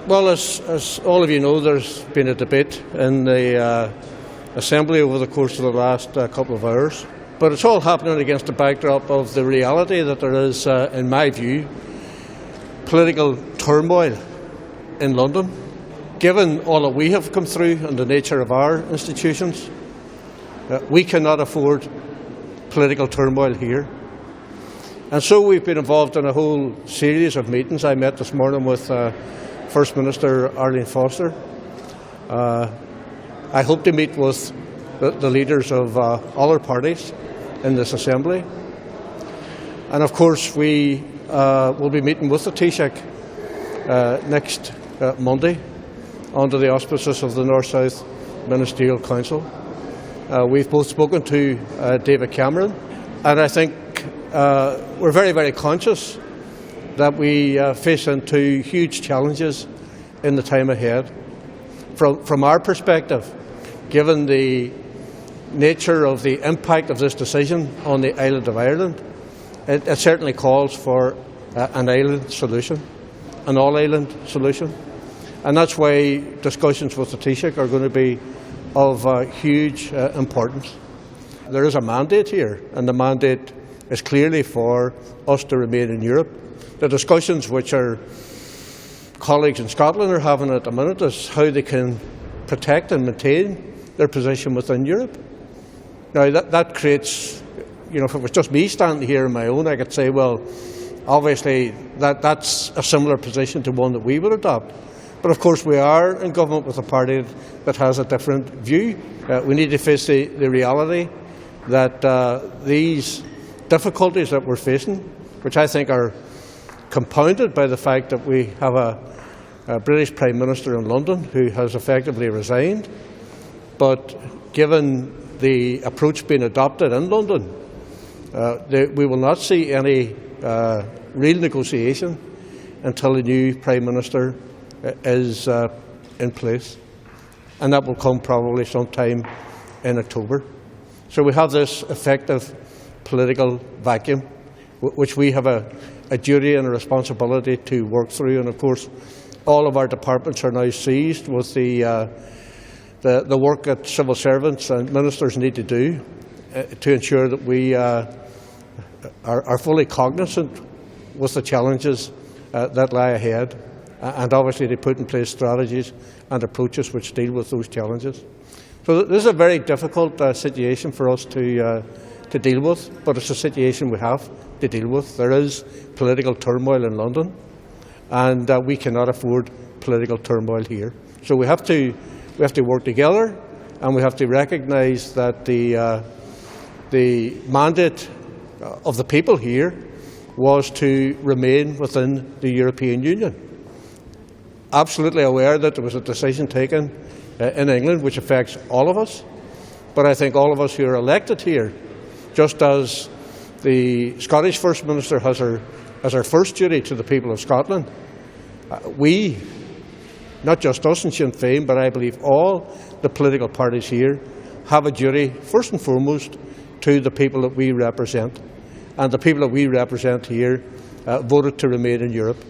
Well, as all of you know, there's been a debate in the Assembly over the course of the last couple of hours. But it's all happening against the backdrop of the reality that there is, in my view, political turmoil in London. Given all that we have come through and the nature of our institutions, we cannot afford political turmoil here. And so we've been involved in a whole series of meetings. I met this morning with First Minister Arlene Foster. I hope to meet with the leaders of other parties in this Assembly. And of course we will be meeting with the Taoiseach next Monday under the auspices of the North-South Ministerial Council. We've both spoken to David Cameron, and I think we're very, very conscious that we face into huge challenges in the time ahead. From our perspective, given the nature of the impact of this decision on the island of Ireland, it certainly calls for an island solution, an all-island solution. And that's why discussions with the Taoiseach are going to be of huge importance. There is a mandate here, and the mandate is clearly for us to remain in Europe. The discussions which our colleagues in Scotland are having at the minute is how they can protect and maintain their position within Europe. Now that creates, if it was just me standing here on my own, I could say, well, obviously that's a similar position to one that we would adopt. But of course we are in government with a party that has a different view. We need to face the reality that these difficulties that we're facing, which I think are compounded by the fact that we have a British Prime Minister in London who has effectively resigned. But given the approach being adopted in London, we will not see any real negotiation until the new Prime Minister is in place. And that will come probably sometime in October. So we have this effective political vacuum, which we have a duty and a responsibility to work through. And of course, all of our departments are now seized with the work that civil servants and ministers need to do to ensure that we are fully cognizant with the challenges that lie ahead, and obviously to put in place strategies and approaches which deal with those challenges. So this is a very difficult situation for us to deal with, but it's a situation we have to deal with. There is political turmoil in London, and we cannot afford political turmoil here. So we have to work together, and we have to recognise that the mandate of the people here was to remain within the European Union. Absolutely aware that there was a decision taken in England which affects all of us, but I think all of us who are elected here, just as the Scottish First Minister has our first duty to the people of Scotland, we, not just us in Sinn Fein, but I believe all the political parties here, have a duty, first and foremost, to the people that we represent. And the people that we represent here voted to remain in Europe.